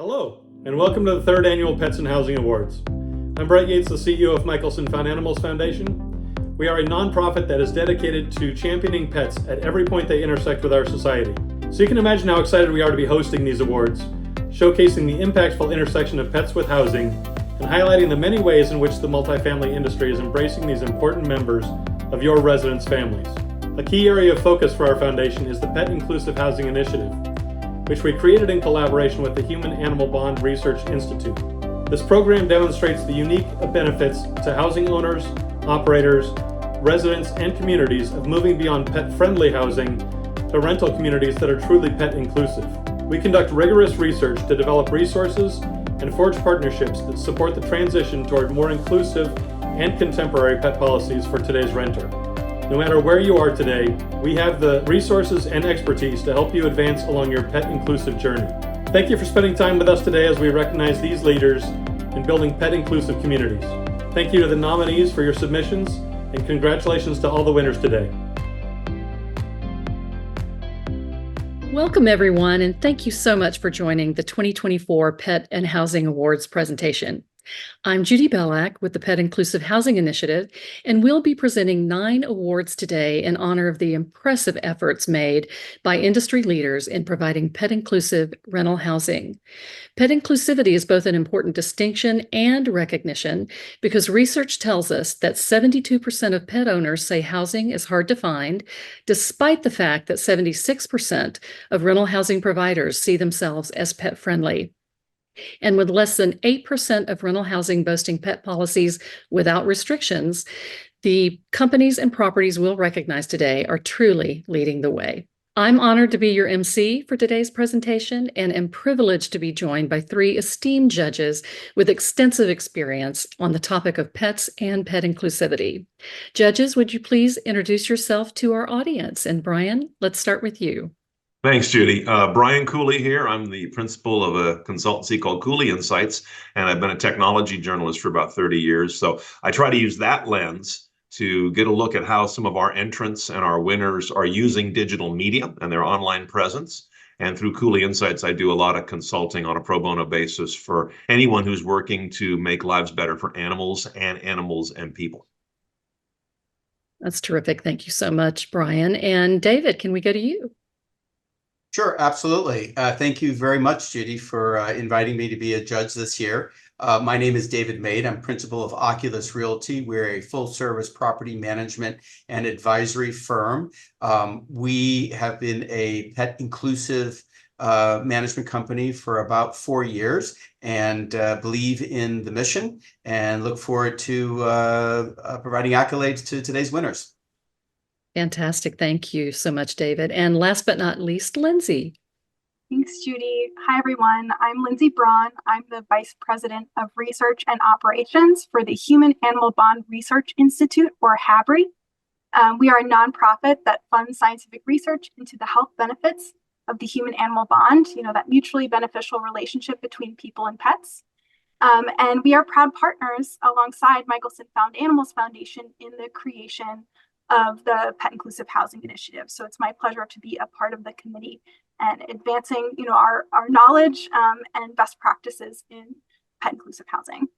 Hello, and welcome to the third annual Pets and Housing Awards. I'm Brett Yates, the CEO of Michelson Found Animals Foundation. We are a nonprofit that is dedicated to championing pets at every point they intersect with our society. So you can imagine how excited we are to be hosting these awards, showcasing the impactful intersection of pets with housing, and highlighting the many ways in which the multifamily industry is embracing these important members of your residents' families. A key area of focus for our foundation is the Pet Inclusive Housing Initiative, which we created in collaboration with the Human Animal Bond Research Institute. This program demonstrates the unique benefits to housing owners, operators, residents, and communities of moving beyond pet-friendly housing to rental communities that are truly pet inclusive. We conduct rigorous research to develop resources and forge partnerships that support the transition toward more inclusive and contemporary pet policies for today's renter. No matter where you are today, we have the resources and expertise to help you advance along your pet inclusive journey. Thank you for spending time with us today as we recognize these leaders in building pet inclusive communities. Thank you to the nominees for your submissions, and congratulations to all the winners today. Welcome, everyone, and thank you so much for joining the 2024 Pet and Housing Awards presentation. I'm Judy Bellack with the Pet Inclusive Housing Initiative, and we'll be presenting 9 awards today in honor of the impressive efforts made by industry leaders in providing pet-inclusive rental housing. Pet inclusivity is both an important distinction and recognition because research tells us that 72% of pet owners say housing is hard to find, despite the fact that 76% of rental housing providers see themselves as pet-friendly. And with less than 8% of rental housing boasting pet policies without restrictions, the companies and properties we'll recognize today are truly leading the way. I'm honored to be your MC for today's presentation and am privileged to be joined by 3 esteemed judges with extensive experience on the topic of pets and pet inclusivity. Judges, would you please introduce yourself to our audience? And Brian, let's start with you. Thanks, Judy. Brian Cooley here. I'm the principal of a consultancy called Cooley Insights, and I've been a technology journalist for about 30 years. So I try to use that lens to get a look at how some of our entrants and our winners are using digital media and their online presence. And through Cooley Insights, I do a lot of consulting on a pro bono basis for anyone who's working to make lives better for animals and people. That's terrific. Thank you so much, Brian. And David, can we go to you? Sure, absolutely. Thank you very much, Judy, for inviting me to be a judge this year. My name is David Maid. I'm principal of Oculus Realty. We're a full-service property management and advisory firm. We have been a pet inclusive management company for about 4 years and believe in the mission and look forward to providing accolades to today's winners. Fantastic. Thank you so much, David. And last but not least, Lindsay. Thanks, Judy. Hi, everyone. I'm Lindsay Braun. I'm the Vice President of Research and Operations for the Human Animal Bond Research Institute, or HABRI. We are a nonprofit that funds scientific research into the health benefits of the human-animal bond, that mutually beneficial relationship between people and pets. And we are proud partners alongside Michelson Found Animals Foundation in the creation of the Pet Inclusive Housing Initiative. So it's my pleasure to be a part of the committee and advancing, our knowledge and best practices in pet inclusive housing.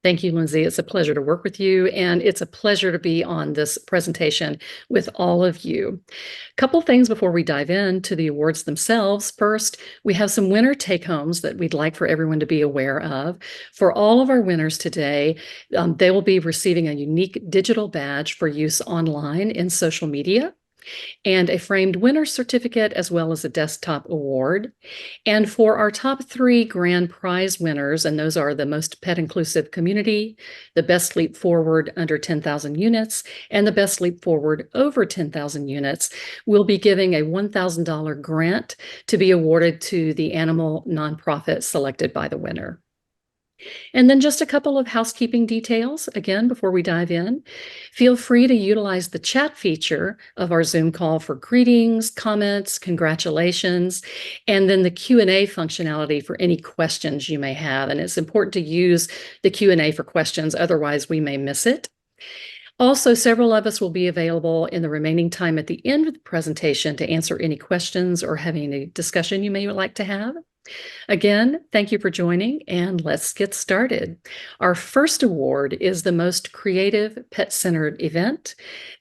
Thank you, Lindsay. It's a pleasure to work with you, and it's a pleasure to be on this presentation with all of you. A couple things before we dive into the awards themselves. First, we have some winner take-homes that we'd like for everyone to be aware of. For all of our winners today, they will be receiving a unique digital badge for use online in social media, and a framed winner certificate, as well as a desktop award. And for our top 3 grand prize winners, and those are the most pet inclusive community, the best leap forward under 10,000 units, and the best leap forward over 10,000 units, we'll be giving a $1,000 grant to be awarded to the animal nonprofit selected by the winner. And then just a couple of housekeeping details, again, before we dive in. Feel free to utilize the chat feature of our Zoom call for greetings, comments, congratulations, and then the Q&A functionality for any questions you may have. And it's important to use the Q&A for questions, otherwise we may miss it. Also, several of us will be available in the remaining time at the end of the presentation to answer any questions or have any discussion you may like to have. Again, thank you for joining, and let's get started. Our first award is the most creative pet-centered event.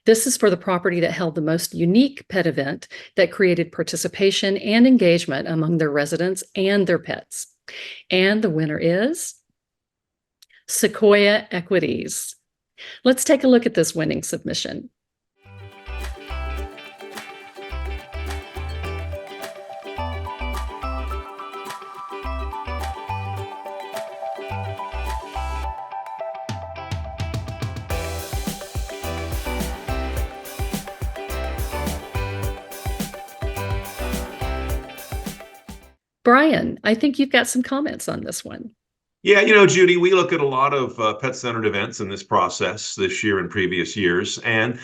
This is for the property that held the most unique pet event that created participation and engagement among their residents and their pets. And the winner is Sequoia Equities. Let's take a look at this winning submission. Brian, I think you've got some comments on this one. Yeah, Judy, we look at a lot of pet-centered events in this process this year and previous years, and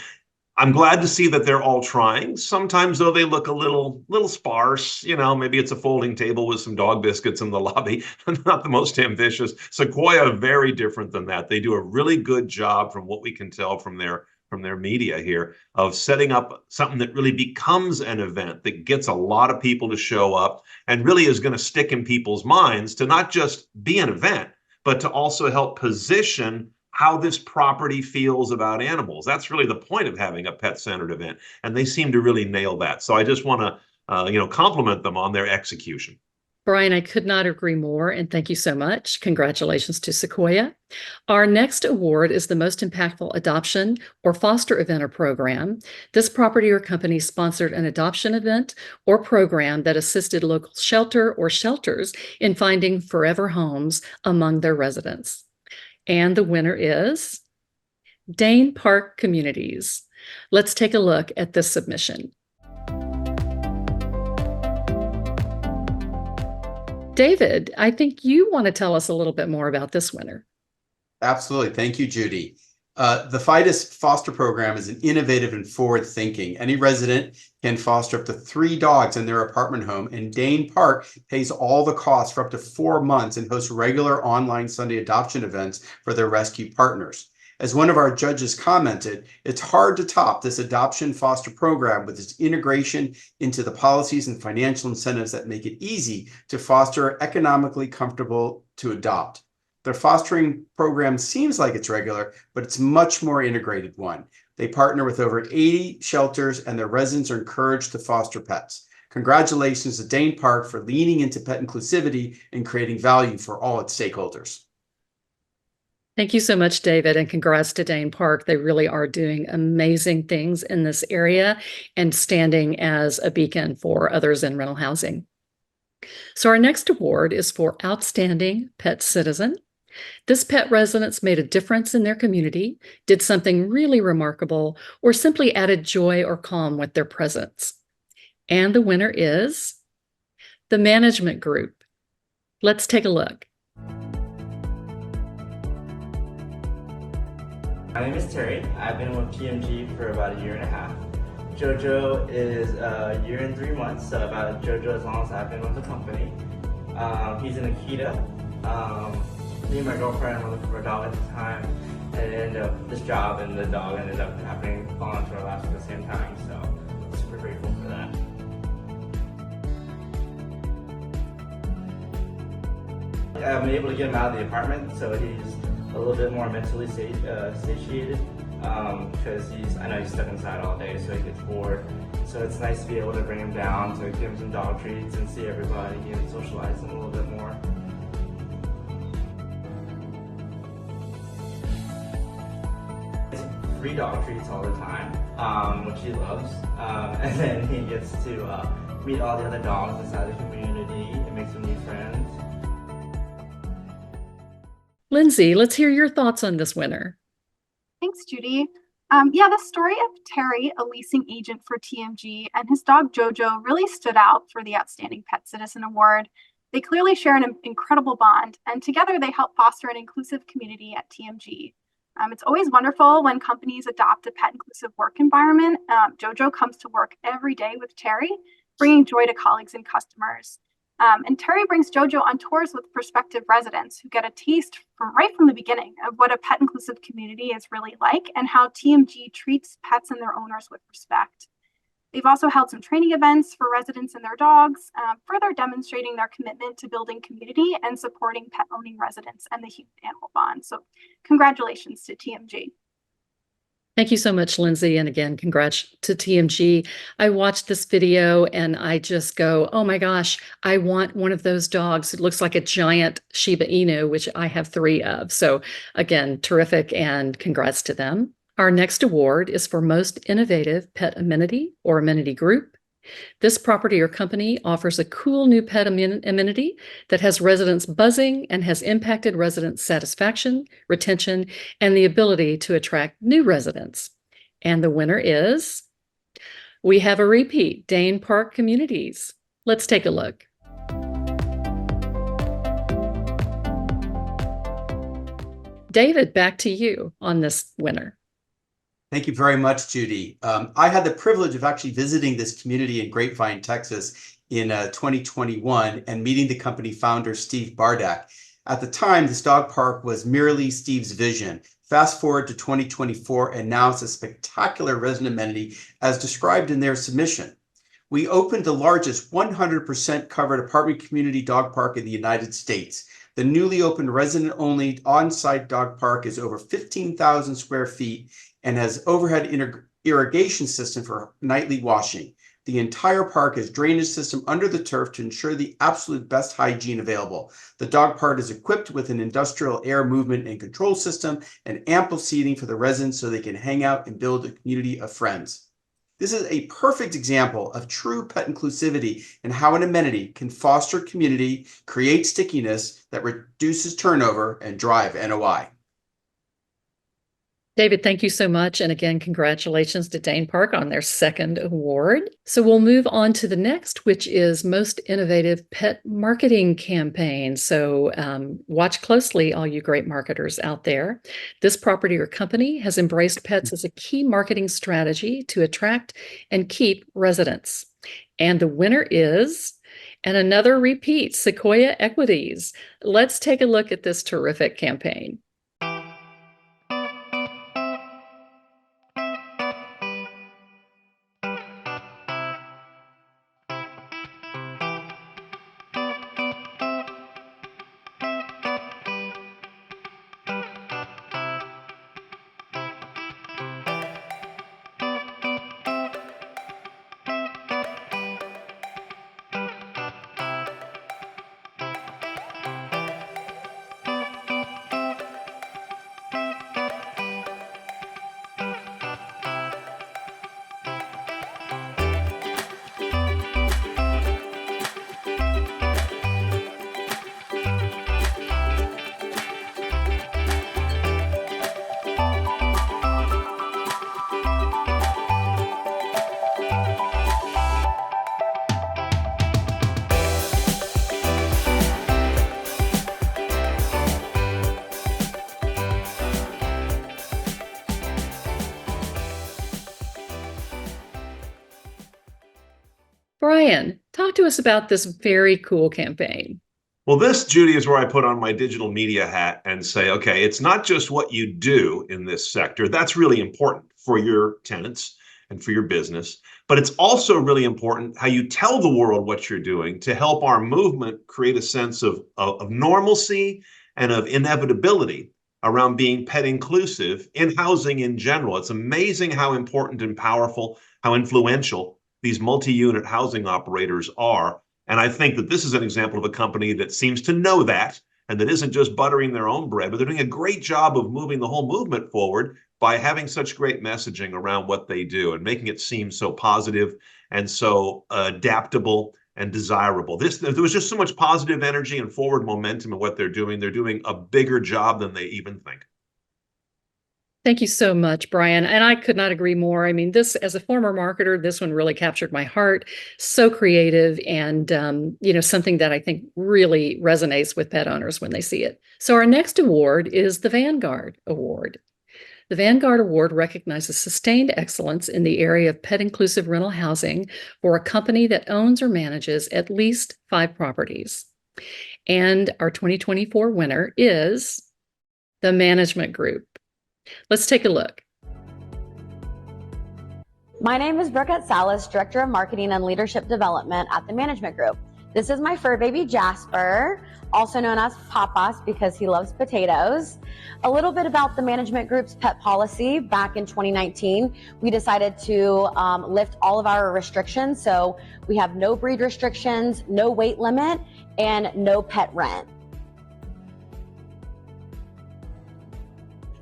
I'm glad to see that they're all trying. Sometimes, though, they look a little sparse. Maybe it's a folding table with some dog biscuits in the lobby. Not the most ambitious. Sequoia, very different than that. They do a really good job, from what we can tell from their media here, of setting up something that really becomes an event that gets a lot of people to show up and really is going to stick in people's minds, to not just be an event, but to also help position how this property feels about animals. That's really the point of having a pet-centered event, and they seem to really nail that. So I just want to compliment them on their execution. Brian, I could not agree more, and thank you so much. Congratulations to Sequoia. Our next award is the most impactful adoption or foster event or program. This property or company sponsored an adoption event or program that assisted local shelter or shelters in finding forever homes among their residents. And the winner is Dane Park Communities. Let's take a look at this submission. David, I think you want to tell us a little bit more about this winner. Absolutely. Thank you, Judy. The FIDUS foster program is an innovative and forward-thinking. Any resident can foster up to 3 dogs in their apartment home, and Dane Park pays all the costs for up to 4 months and hosts regular online Sunday adoption events for their rescue partners. As one of our judges commented, it's hard to top this adoption foster program with its integration into the policies and financial incentives that make it easy to foster, economically comfortable to adopt. Their fostering program seems like it's regular, but it's much more integrated one. They partner with over 80 shelters, and their residents are encouraged to foster pets. Congratulations to Dane Park for leaning into pet inclusivity and creating value for all its stakeholders. Thank you so much, David, and congrats to Dane Park. They really are doing amazing things in this area and standing as a beacon for others in rental housing. So our next award is for Outstanding Pet Citizen. This pet residence made a difference in their community, did something really remarkable, or simply added joy or calm with their presence. And the winner is the Management Group. Let's take a look. My name is Terry. I've been with TMG for about 1.5 years. Jojo is 1 year and 3 months, so about Jojo as long as I've been with the company. He's an Akita. Me and my girlfriend were looking for a dog at the time, and it ended up, this job and the dog ended up falling into our laps at the same time, so I'm super grateful for that. I'm able to get him out of the apartment, so he's a little bit more mentally satiated, because I know he's stuck inside all day, so he gets bored. So it's nice to be able to bring him down to give him some dog treats and see everybody and socialize him a little bit more. It's free dog treats all the time, which he loves, and then he gets to meet all the other dogs inside the community and make some new friends. Lindsay, let's hear your thoughts on this winner. Thanks, Judy. The story of Terry, a leasing agent for TMG, and his dog Jojo really stood out for the Outstanding Pet Citizen Award. They clearly share an incredible bond, and together they help foster an inclusive community at TMG. It's always wonderful when companies adopt a pet-inclusive work environment. Jojo comes to work every day with Terry, bringing joy to colleagues and customers. And Terry brings Jojo on tours with prospective residents who get a taste right from the beginning of what a pet inclusive community is really like and how TMG treats pets and their owners with respect. They've also held some training events for residents and their dogs, further demonstrating their commitment to building community and supporting pet owning residents and the human-animal bond. So congratulations to TMG. Thank you so much, Lindsay. And again, congrats to TMG. I watched this video and I just go, oh my gosh, I want one of those dogs. It looks like a giant Shiba Inu, which I have 3 of. So again, terrific and congrats to them. Our next award is for Most Innovative Pet Amenity or Amenity Group. This property or company offers a cool new pet amenity that has residents buzzing and has impacted residents' satisfaction, retention, and the ability to attract new residents. And the winner is, we have a repeat, Dane Park Communities. Let's take a look. David, back to you on this winner. Thank you very much, Judy. I had the privilege of actually visiting this community in Grapevine, Texas in 2021 and meeting the company founder, Steve Bardak. At the time, this dog park was merely Steve's vision. Fast forward to 2024, and now it's a spectacular resident amenity as described in their submission. We opened the largest 100% covered apartment community dog park in the United States. The newly opened resident-only on-site dog park is over 15,000 square feet and has overhead irrigation system for nightly washing. The entire park has drainage system under the turf to ensure the absolute best hygiene available. The dog park is equipped with an industrial air movement and control system and ample seating for the residents so they can hang out and build a community of friends. This is a perfect example of true pet inclusivity and how an amenity can foster community, create stickiness that reduces turnover, and drive NOI. David, thank you so much. And again, congratulations to Dane Park on their 2nd award. So we'll move on to the next, which is Most Innovative Pet Marketing Campaign. So watch closely, all you great marketers out there. This property or company has embraced pets as a key marketing strategy to attract and keep residents. And the winner is, and another repeat, Sequoia Equities. Let's take a look at this terrific campaign. Brian, talk to us about this very cool campaign. Well, this, Judy, is where I put on my digital media hat and say, okay, it's not just what you do in this sector. That's really important for your tenants and for your business, but it's also really important how you tell the world what you're doing to help our movement create a sense of normalcy and of inevitability around being pet inclusive in housing in general. It's amazing how important and powerful, how influential these multi-unit housing operators are. And I think that this is an example of a company that seems to know that and that isn't just buttering their own bread, but they're doing a great job of moving the whole movement forward by having such great messaging around what they do and making it seem so positive and so adaptable and desirable. There was just so much positive energy and forward momentum in what they're doing. They're doing a bigger job than they even think. Thank you so much, Brian. And I could not agree more. I mean, this, as a former marketer, this one really captured my heart. So creative and, something that I think really resonates with pet owners when they see it. So our next award is the Vanguard Award. The Vanguard Award recognizes sustained excellence in the area of pet inclusive rental housing for a company that owns or manages at least 5 properties. And our 2024 winner is the Management Group. Let's take a look. My name is Brooke Salas, Director of Marketing and Leadership Development at the Management Group. This is my fur baby Jasper, also known as Papas because he loves potatoes. A little bit about the Management Group's pet policy. Back in 2019, we decided to lift all of our restrictions. So we have no breed restrictions, no weight limit, and no pet rent.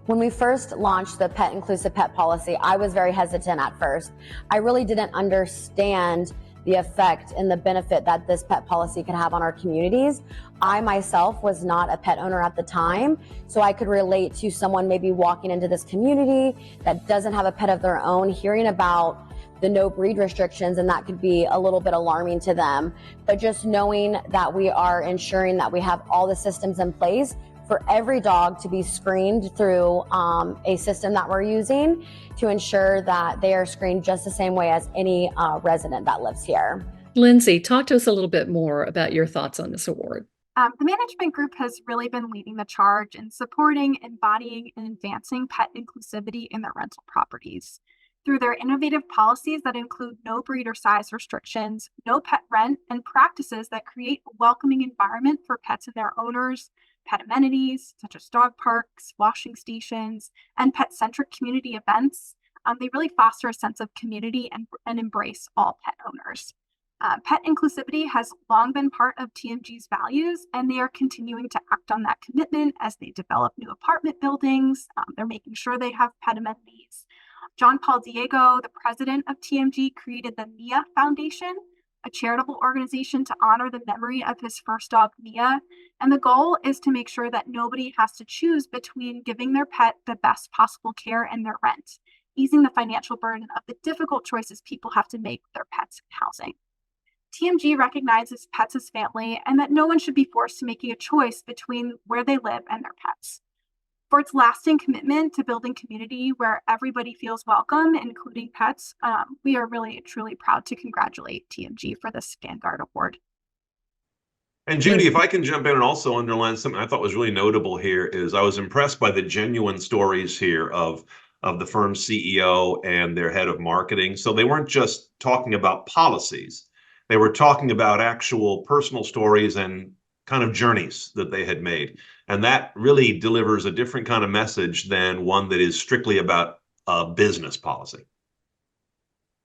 When we first launched the pet inclusive pet policy, I was very hesitant at first. I really didn't understand the effect and the benefit that this pet policy could have on our communities. I myself was not a pet owner at the time, so I could relate to someone maybe walking into this community that doesn't have a pet of their own, hearing about the no breed restrictions, and that could be a little bit alarming to them. But just knowing that we are ensuring that we have all the systems in place for every dog to be screened through a system that we're using to ensure that they are screened just the same way as any resident that lives here. Lindsay, talk to us a little bit more about your thoughts on this award. The Management Group has really been leading the charge in supporting, embodying, and advancing pet inclusivity in their rental properties. Through their innovative policies that include no breed or size restrictions, no pet rent, and practices that create a welcoming environment for pets and their owners, pet amenities such as dog parks, washing stations, and pet-centric community events, they really foster a sense of community and embrace all pet owners. Pet inclusivity has long been part of TMG's values, and they are continuing to act on that commitment as they develop new apartment buildings. They're making sure they have pet amenities. John Paul Diego, the president of TMG, created the Mia Foundation, a charitable organization to honor the memory of his first dog, Mia. And the goal is to make sure that nobody has to choose between giving their pet the best possible care and their rent, easing the financial burden of the difficult choices people have to make with their pets and housing. TMG recognizes pets as family and that no one should be forced to making a choice between where they live and their pets. For its lasting commitment to building community where everybody feels welcome, including pets, we are really truly proud to congratulate TMG for this Vanguard Award. And Judy, if I can jump in and also underline something I thought was really notable here is I was impressed by the genuine stories here of the firm's CEO and their head of marketing. So they weren't just talking about policies. They were talking about actual personal stories and kind of journeys that they had made. And that really delivers a different kind of message than one that is strictly about business policy.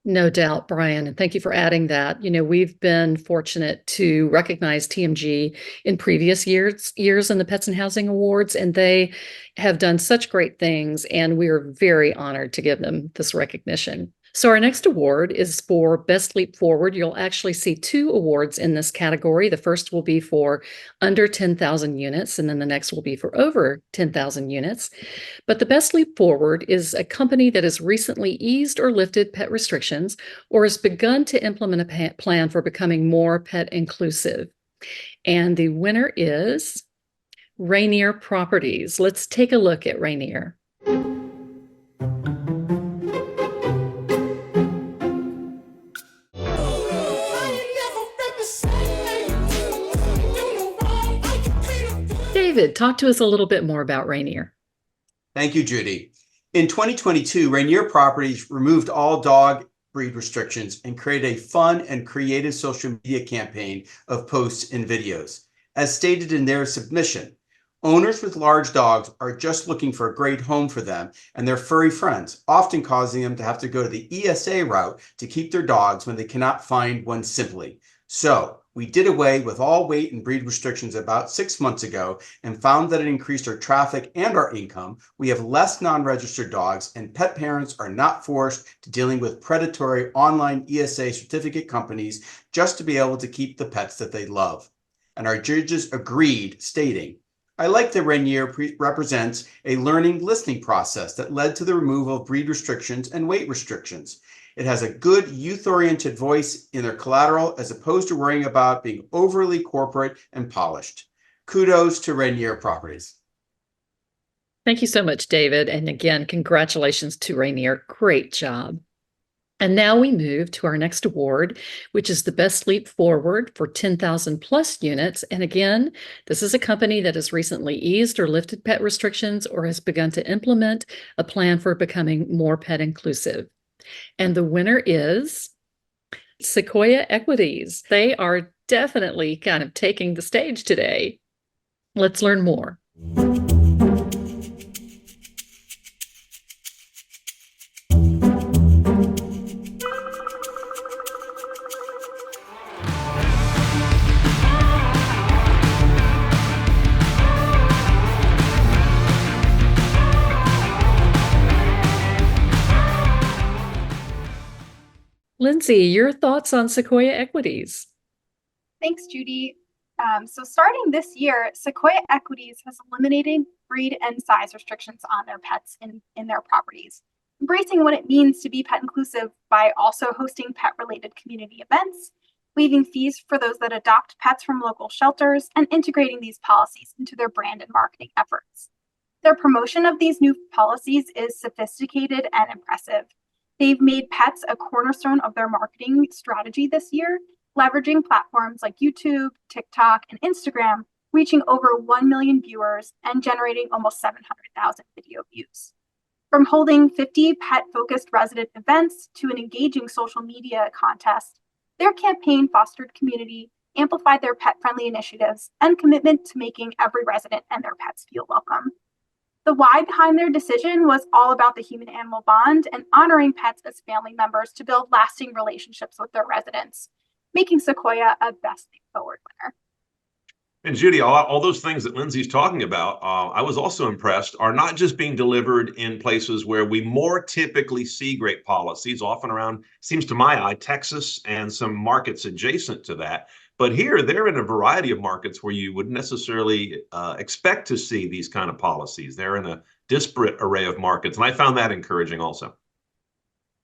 No doubt, Brian, and thank you for adding that. You know, we've been fortunate to recognize TMG in previous years in the Pets and Housing Awards, and they have done such great things, and we are very honored to give them this recognition. So our next award is for Best Leap Forward. You'll actually see 2 awards in this category. The first will be for under 10,000 units, and then the next will be for over 10,000 units. But the Best Leap Forward is a company that has recently eased or lifted pet restrictions or has begun to implement a plan for becoming more pet inclusive. And the winner is Rainier Properties. Let's take a look at Rainier. David, talk to us a little bit more about Rainier. Thank you, Judy. In 2022, Rainier Properties removed all dog breed restrictions and created a fun and creative social media campaign of posts and videos. As stated in their submission, owners with large dogs are just looking for a great home for them and their furry friends, often causing them to have to go to the ESA route to keep their dogs when they cannot find one simply. So we did away with all weight and breed restrictions about 6 months ago and found that it increased our traffic and our income. We have less non-registered dogs, and pet parents are not forced to dealing with predatory online ESA certificate companies just to be able to keep the pets that they love. And our judges agreed, stating, I like that Rainier represents a learning listening process that led to the removal of breed restrictions and weight restrictions. It has a good youth-oriented voice in their collateral as opposed to worrying about being overly corporate and polished. Kudos to Rainier Properties. Thank you so much, David. And again, congratulations to Rainier. Great job. And now we move to our next award, which is the Best Leap Forward for 10,000 plus units. And again, this is a company that has recently eased or lifted pet restrictions or has begun to implement a plan for becoming more pet inclusive. And the winner is Sequoia Equities. They are definitely kind of taking the stage today. Let's learn more. Lindsay, your thoughts on Sequoia Equities? Thanks, Judy. So starting this year, Sequoia Equities has eliminated breed and size restrictions on their pets in their properties, embracing what it means to be pet inclusive by also hosting pet-related community events, waiving fees for those that adopt pets from local shelters, and integrating these policies into their brand and marketing efforts. Their promotion of these new policies is sophisticated and impressive. They've made pets a cornerstone of their marketing strategy this year, leveraging platforms like YouTube, TikTok, and Instagram, reaching over 1 million viewers and generating almost 700,000 video views. From holding 50 pet-focused resident events to an engaging social media contest, their campaign fostered community, amplified their pet-friendly initiatives, and commitment to making every resident and their pets feel welcome. The why behind their decision was all about the human-animal bond and honoring pets as family members to build lasting relationships with their residents, making Sequoia a best thing forward winner. And Judy, all those things that Lindsay's talking about, I was also impressed, are not just being delivered in places where we more typically see great policies, often around, seems to my eye, Texas and some markets adjacent to that. But here, they're in a variety of markets where you wouldn't necessarily expect to see these kind of policies. They're in a disparate array of markets. And I found that encouraging also.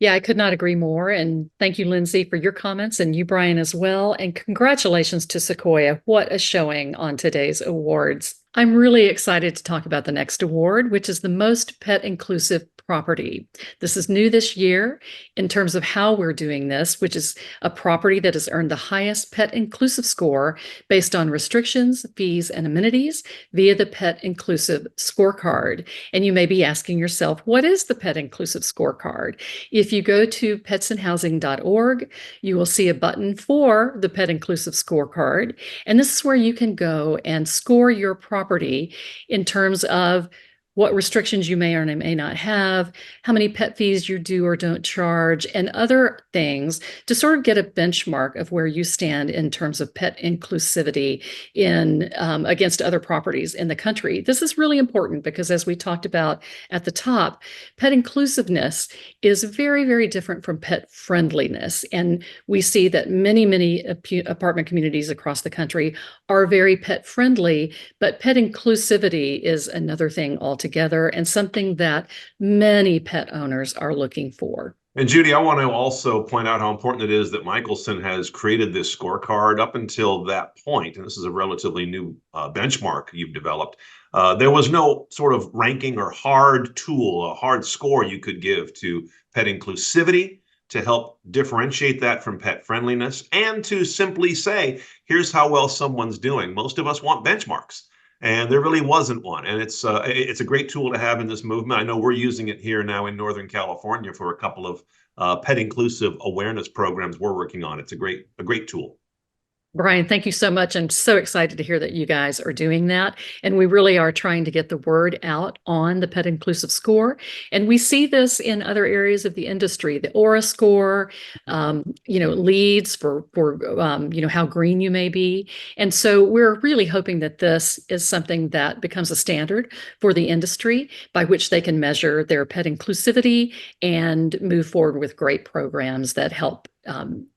Yeah, I could not agree more. And thank you, Lindsay, for your comments, and you, Brian, as well. And congratulations to Sequoia. What a showing on today's awards. I'm really excited to talk about the next award, which is the most pet inclusive property. This is new this year in terms of how we're doing this, which is a property that has earned the highest pet inclusive score based on restrictions, fees, and amenities via the Pet Inclusive Scorecard. And you may be asking yourself, what is the Pet Inclusive Scorecard? If you go to petsandhousing.org, you will see a button for the Pet Inclusive Scorecard. And this is where you can go and score your property in terms of what restrictions you may or may not have, how many pet fees you do or don't charge, and other things to sort of get a benchmark of where you stand in terms of pet inclusivity in against other properties in the country. This is really important because, as we talked about at the top, pet inclusiveness is very, very different from pet friendliness. And we see that many apartment communities across the country are very pet friendly, but pet inclusivity is another thing altogether and something that many pet owners are looking for. And Judy, I want to also point out how important it is that Michelson has created this scorecard. Up until that point, and this is a relatively new benchmark you've developed, there was no sort of ranking or hard tool, a hard score you could give to pet inclusivity to help differentiate that from pet friendliness, and to simply say, here's how well someone's doing. Most of us want benchmarks, and there really wasn't one. And it's a great tool to have in this movement. I know we're using it here now in Northern California for a couple of pet inclusive awareness programs we're working on. It's a great tool. Brian, thank you so much. I'm so excited to hear that you guys are doing that. And we really are trying to get the word out on the Pet Inclusive Score. And we see this in other areas of the industry, the Aura score, leads for how green you may be. And so we're really hoping that this is something that becomes a standard for the industry by which they can measure their pet inclusivity and move forward with great programs that help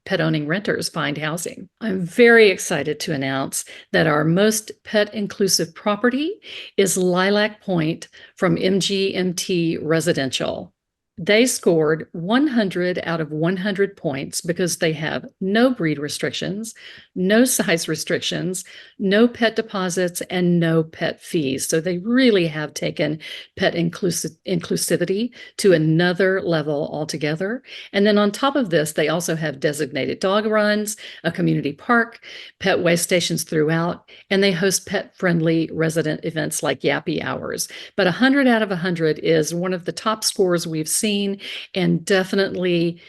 pet owning renters find housing. I'm very excited to announce that our most pet inclusive property is Lilac Point from MGMT Residential. They scored 100 out of 100 points because they have no breed restrictions, no size restrictions, no pet deposits, and no pet fees. So they really have taken pet inclusivity to another level altogether. And then on top of this, they also have designated dog runs, a community park, pet way stations throughout, and they host pet-friendly resident events like Yappy Hours. But 100 out of 100 is one of the top scores we've seen seen, and definitely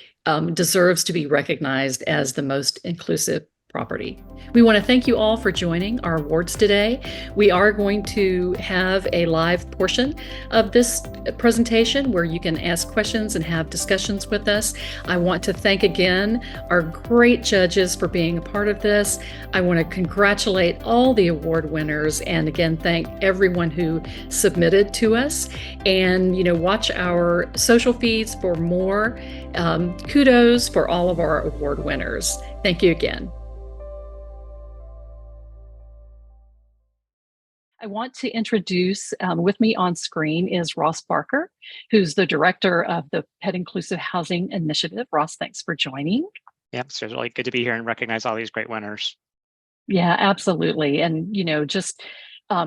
deserves to be recognized as the most inclusive property. We want to thank you all for joining our awards today. We are going to have a live portion of this presentation where you can ask questions and have discussions with us. I want to thank again our great judges for being a part of this. I want to congratulate all the award winners, and again thank everyone who submitted to us. And watch our social feeds for more kudos for all of our award winners. Thank you again. I want to introduce, with me on screen is Ross Barker, who's the director of the Pet Inclusive Housing Initiative. Ross, thanks for joining. Yeah, so it's really good to be here and recognize all these great winners. Yeah, absolutely. And, just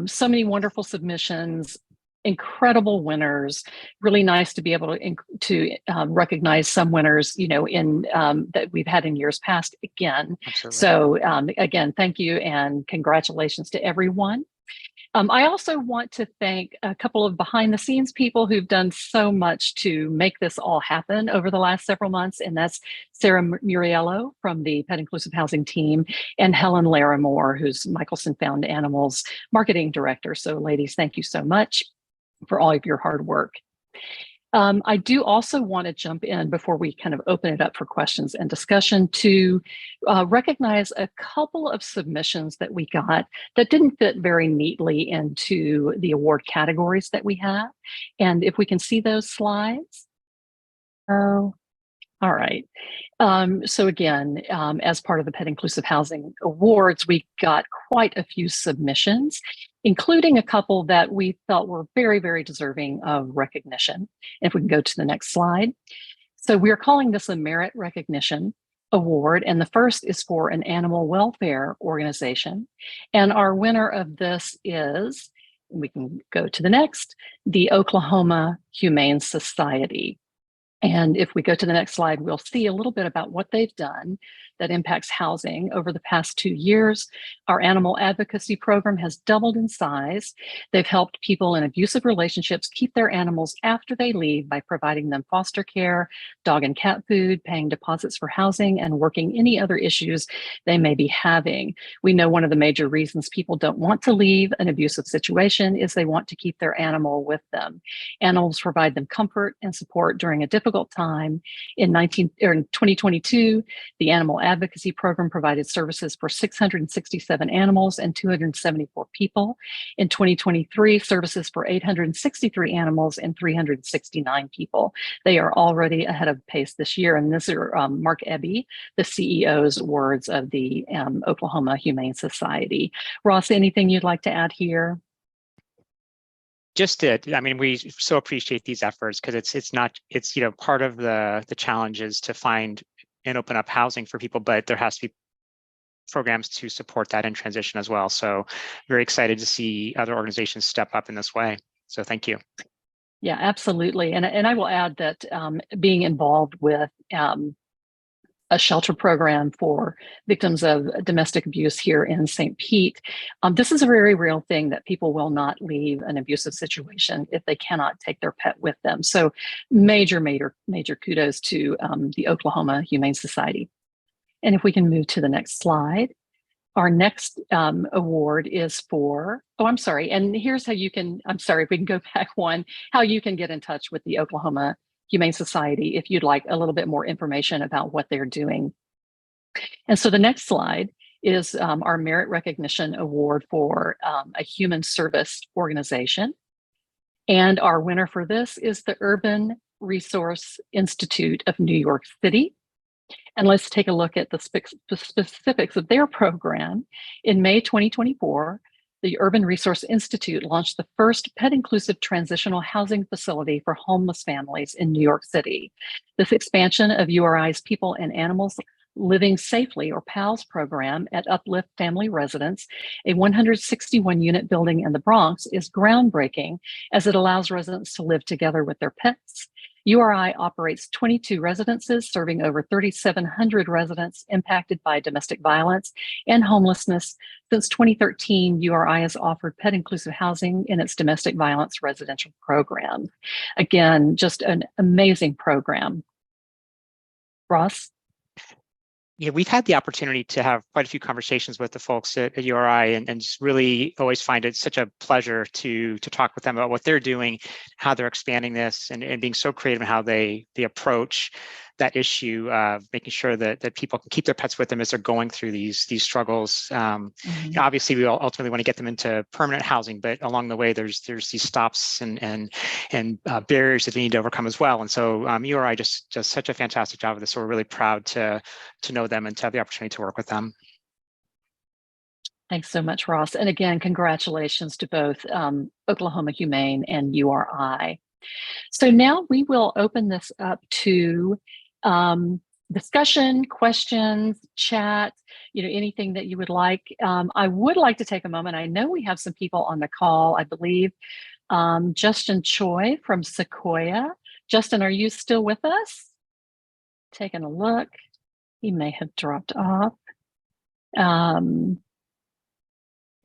so many wonderful submissions, incredible winners. Really nice to be able to recognize some winners, in that we've had in years past again. Absolutely. So again, thank you and congratulations to everyone. I also want to thank a couple of behind the scenes people who've done so much to make this all happen over the last several months, and that's Sarah Muriello from the Pet Inclusive Housing team and Helen Larimore, who's Michelson Found Animals marketing director. So ladies, thank you so much for all of your hard work. I do also want to jump in before we kind of open it up for questions and discussion to recognize a couple of submissions that we got that didn't fit very neatly into the award categories that we have. And if we can see those slides. Oh, all right. So again, as part of the Pet Inclusive Housing Awards, we got quite a few submissions, including a couple that we felt were very, very deserving of recognition. If we can go to the next slide. So we're calling this a Merit Recognition Award, and the first is for an animal welfare organization. And our winner of this is, we can go to the next, the Oklahoma Humane Society. And if we go to the next slide, we'll see a little bit about what they've done that impacts housing over the past 2 years. Our animal advocacy program has doubled in size. They've helped people in abusive relationships keep their animals after they leave by providing them foster care, dog and cat food, paying deposits for housing, and working any other issues they may be having. We know one of the major reasons people don't want to leave an abusive situation is they want to keep their animal with them. Animals provide them comfort and support during a difficult time. In 2022, the Animal Advocacy Program provided services for 667 animals and 274 people. In 2023, services for 863 animals and 369 people. They are already ahead of pace this year. And this are Mark Eby, the CEO's words of the Oklahoma Humane Society. Ross, anything you'd like to add here? We so appreciate these efforts because it's part of the challenge is to find and open up housing for people, but there has to be programs to support that in transition as well. So very excited to see other organizations step up in this way. So thank you. Yeah, absolutely. And I will add that being involved with a shelter program for victims of domestic abuse here in St. Pete. This is a very real thing that people will not leave an abusive situation if they cannot take their pet with them. So major kudos to the Oklahoma Humane Society. And if we can move to the next slide. Our next award is for, and here's how you can, if we can go back one, how you can get in touch with the Oklahoma Humane Society if you'd like a little bit more information about what they're doing. And so the next slide is our Merit Recognition Award for a human service organization. And our winner for this is the Urban Resource Institute of New York City. And let's take a look at the specifics of their program. In May 2024, the Urban Resource Institute launched the first pet-inclusive transitional housing facility for homeless families in New York City. This expansion of URI's People and Animals Living Safely, or PALS program at Uplift Family Residence, a 161-unit building in the Bronx, is groundbreaking as it allows residents to live together with their pets. URI operates 22 residences, serving over 3,700 residents impacted by domestic violence and homelessness. Since 2013, URI has offered pet-inclusive housing in its domestic violence residential program. Again, just an amazing program. Ross? Yeah, we've had the opportunity to have quite a few conversations with the folks at URI, and just really always find it such a pleasure to talk with them about what they're doing, how they're expanding this, and being so creative in how they approach that issue of making sure that people can keep their pets with them as they're going through these struggles. Obviously, we ultimately want to get them into permanent housing, but along the way, there's these stops and barriers that they need to overcome as well. And so URI just does such a fantastic job of this. So we're really proud to know them and to have the opportunity to work with them. Thanks so much, Ross. And again, congratulations to both Oklahoma Humane and URI. So now we will open this up to discussion, questions, chat, anything that you would like. I would like to take a moment. I know we have some people on the call, I believe. Justin Choi from Sequoia. Justin, are you still with us? Taking a look. He may have dropped off. And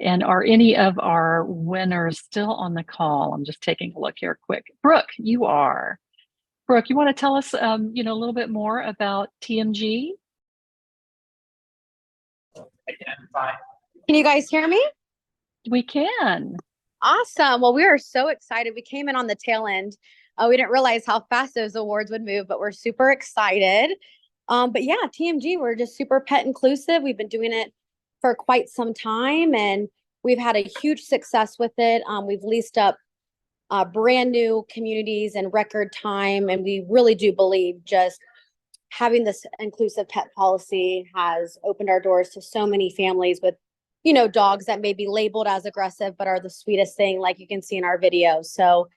are any of our winners still on the call? I'm just taking a look here quick. Brooke, you are. Brooke, you want to tell us, a little bit more about TMG? Can you guys hear me? We can. Awesome. Well, we are so excited. We came in on the tail end. We didn't realize how fast those awards would move, but we're super excited. But yeah, TMG, we're just super pet inclusive. We've been doing it for quite some time, and we've had a huge success with it. We've leased up brand new communities in record time, and we really do believe just having this inclusive pet policy has opened our doors to so many families with, dogs that may be labeled as aggressive, but are the sweetest thing, like you can see in our video. So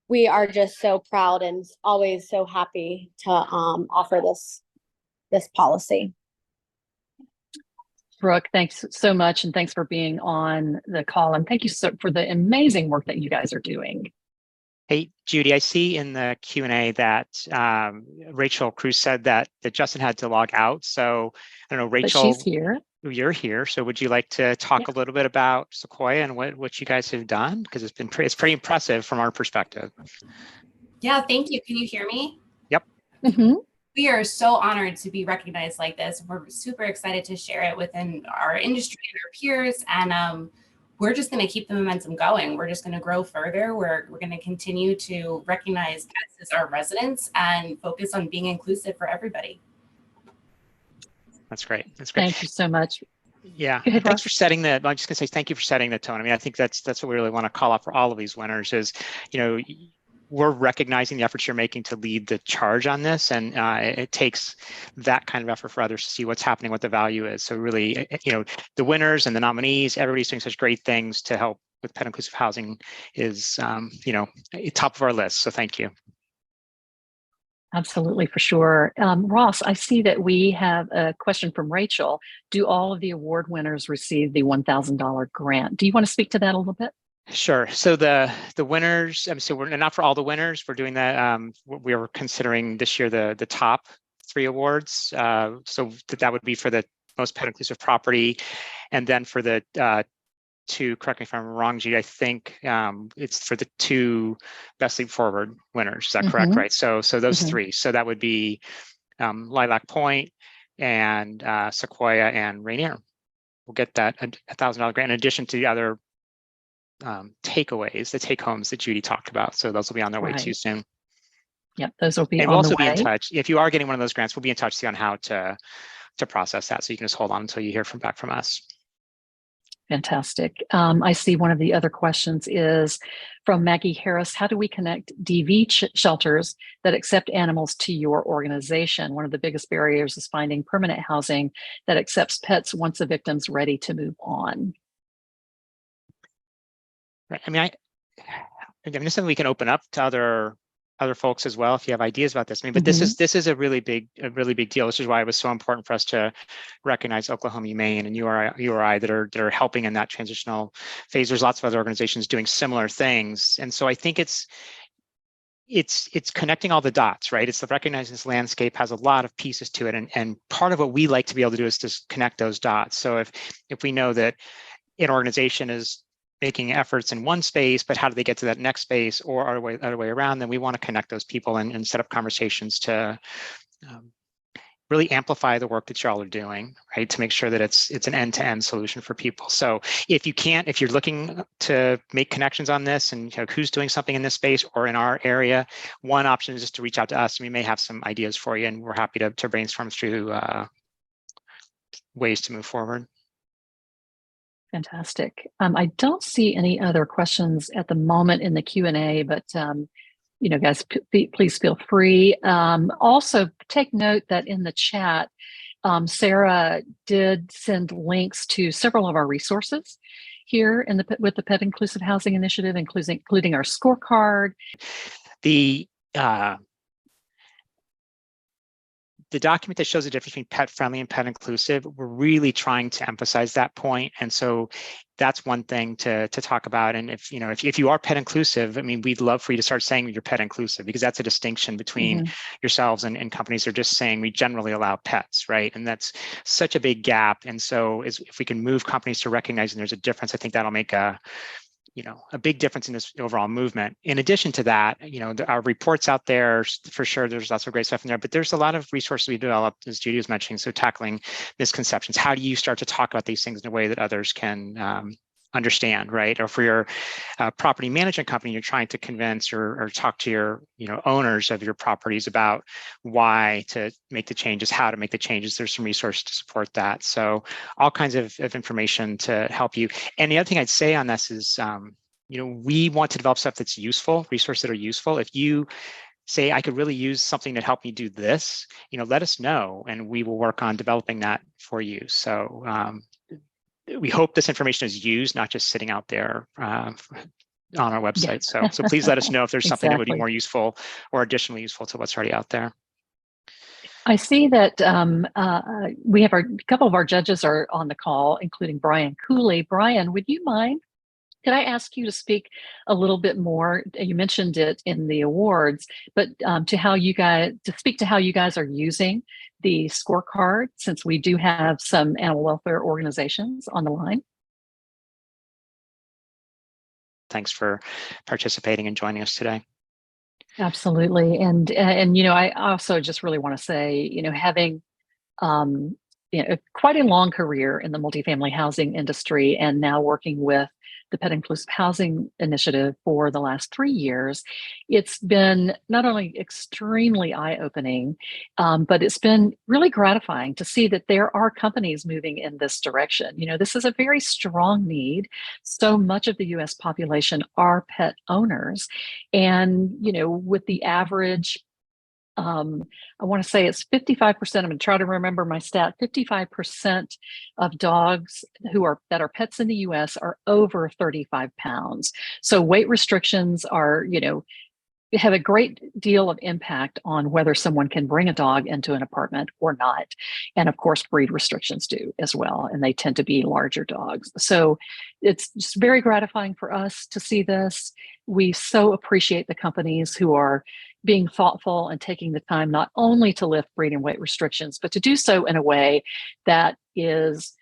we are just so proud and always so happy to offer this policy. Brooke, thanks so much, and thanks for being on the call, and thank you for the amazing work that you guys are doing. Hey, Judy, I see in the Q&A that Rachel Cruz said that Justin had to log out. So I don't know, Rachel, but she's here. You're here. So would you like to talk a little bit about Sequoia and what you guys have done? Because it's pretty impressive from our perspective. Yeah, thank you. Can you hear me? Yep. Mm-hmm. We are so honored to be recognized like this. We're super excited to share it within our industry and our peers. And we're just going to keep the momentum going. We're just going to grow further. We're going to continue to recognize pets as our residents and focus on being inclusive for everybody. That's great. That's great. Thank you so much. Yeah, thanks for setting the. I'm just going to say thank you for setting the tone. I mean, I think that's what we really want to call out for all of these winners is, we're recognizing the efforts you're making to lead the charge on this, and it takes that kind of effort for others to see what's happening, what the value is. So really, the winners and the nominees, everybody's doing such great things to help with pet inclusive housing is, top of our list. So thank you. Absolutely, for sure. Ross, I see that we have a question from Rachel. Do all of the award winners receive the $1,000 grant? Do you want to speak to that a little bit? Sure. So the winners, so we're not for all the winners. We're doing that. We are considering this year the top 3 awards. So that would be for the most pet inclusive property, and then for the 2. Correct me if I'm wrong, Judy. I think it's for the 2 best leap forward winners. Is that correct? Right. So those 3. So that would be Lilac Point and Sequoia and Rainier. We'll get that $1,000 grant in addition to the other takeaways, the take homes that Judy talked about. So those will be on their way too soon. Yep, those will be and on we'll also the be way. in touch. If you are getting one of those grants, we'll be in touch to see on how to process that. So you can just hold on until you hear back from us. Fantastic. I see one of the other questions is from Maggie Harris. How do we connect DV shelters that accept animals to your organization? One of the biggest barriers is finding permanent housing that accepts pets once a victim's ready to move on. Right. I mean, this is something we can open up to other folks as well if you have ideas about this. I mean, but this is a really big deal. This is why it was so important for us to recognize Oklahoma Humane and URI that are helping in that transitional phase. There's lots of other organizations doing similar things, and so I think it's connecting all the dots, right? It's the recognizing this landscape has a lot of pieces to it. And part of what we like to be able to do is just connect those dots. So if we know that an organization is making efforts in one space, but how do they get to that next space, or other way around, then we want to connect those people and set up conversations to really amplify the work that y'all are doing, right? To make sure that it's an end-to-end solution for people. So if you're looking to make connections on this and who's doing something in this space or in our area, one option is just to reach out to us. We may have some ideas for you, and we're happy to brainstorm through ways to move forward. Fantastic. I don't see any other questions at the moment in the Q&A, but guys, please feel free. Also, take note that in the chat, Sarah did send links to several of our resources here with the Pet Inclusive Housing Initiative, including our scorecard. The document that shows the difference between pet friendly and pet inclusive, we're really trying to emphasize that point. And so that's one thing to talk about. And if you are pet inclusive, I mean, we'd love for you to start saying you're pet inclusive, because that's a distinction between yourselves and companies that are just saying we generally allow pets, right? And that's such a big gap. And so if we can move companies to recognizing there's a difference, I think that'll make a big difference in this overall movement. In addition to that, our reports out there, for sure, there's lots of great stuff in there, but there's a lot of resources we developed, as Judy was mentioning, so tackling misconceptions. How do you start to talk about these things in a way that others can understand, right? Or for your property management company, you're trying to convince or talk to your owners of your properties about why to make the changes, how to make the changes. There's some resources to support that. So all kinds of information to help you. And the other thing I'd say on this is, we want to develop stuff that's useful, resources that are useful. If you say, I could really use something that helped me do this, let us know, and we will work on developing that for you. So we hope this information is used, not just sitting out there on our website. Yeah. So please let us know if there's something that would be Exactly. more useful or additionally useful to what's already out there. I see that we have a couple of our judges are on the call, including Brian Cooley. Brian, would you mind? Could I ask you to speak a little bit more? You mentioned it in the awards, but to speak to how you guys are using the scorecard, since we do have some animal welfare organizations on the line. Thanks for participating and joining us today. Absolutely, and I also just really want to say, having quite a long career in the multifamily housing industry, and now working with the Pet Inclusive Housing Initiative for the last 3 years, it's been not only extremely eye-opening, but it's been really gratifying to see that there are companies moving in this direction. This is a very strong need. So much of the U.S. population are pet owners, and with the average, I want to say it's 55%. I'm going to try to remember my stat. 55% of dogs that are pets in the US are over 35 pounds. So weight restrictions have a great deal of impact on whether someone can bring a dog into an apartment or not. And of course, breed restrictions do as well. And they tend to be larger dogs. So it's just very gratifying for us to see this. We so appreciate the companies who are being thoughtful and taking the time not only to lift breed and weight restrictions, but to do so in a way that is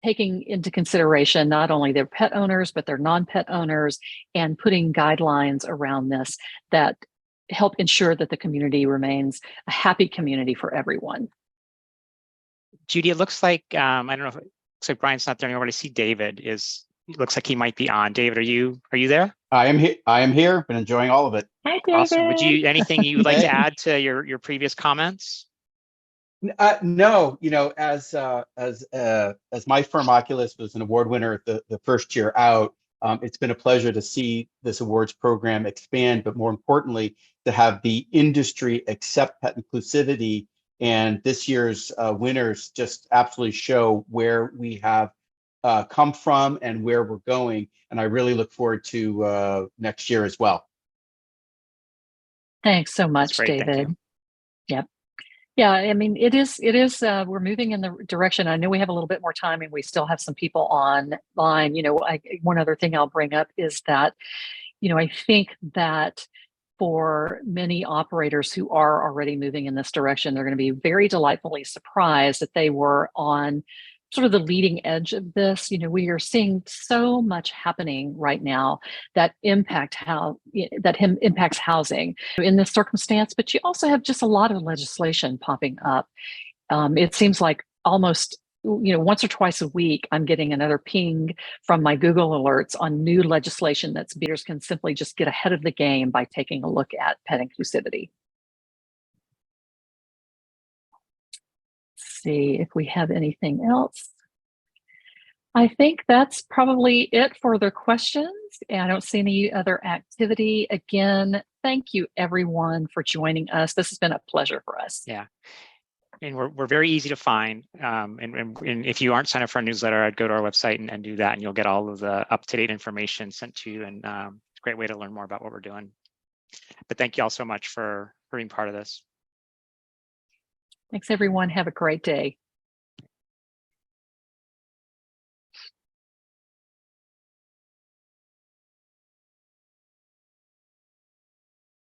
taking into consideration not only their pet owners, but their non-pet owners, and putting guidelines around this that help ensure that the community remains a happy community for everyone. Judy, it looks like, I don't know if it looks like Brian's not there anymore, but I see David looks like he might be on. David, are you there? I am here. Been enjoying all of it. Hi, David. Awesome. Anything you would like to add to your previous comments? No, as my firm Oculus was an award winner the first year out, it's been a pleasure to see this awards program expand, but more importantly, to have the industry accept pet inclusivity. And this year's winners just absolutely show where we have come from and where we're going. And I really look forward to next year as well. Thanks so much, David. Yep. Yeah, I mean, it is, we're moving in the direction. I know we have a little bit more time and we still have some people online. One other thing I'll bring up is that, I think that for many operators who are already moving in this direction. They're going to be very delightfully surprised that they were on sort of the leading edge of this. We are seeing so much happening right now that impacts housing in this circumstance, but you also have just a lot of legislation popping up. It seems like almost once or twice a week, I'm getting another ping from my Google alerts on new legislation that bidders can simply just get ahead of the game by taking a look at pet inclusivity. Let's see if we have anything else. I think that's probably it for the questions. And I don't see any other activity. Again, thank you everyone for joining us. This has been a pleasure for us. Yeah. And we're very easy to find. And if you aren't signed up for our newsletter, I'd go to our website and do that, and you'll get all of the up-to-date information sent to you. And it's a great way to learn more about what we're doing. But thank you all so much for being part of this. Thanks, everyone. Have a great day.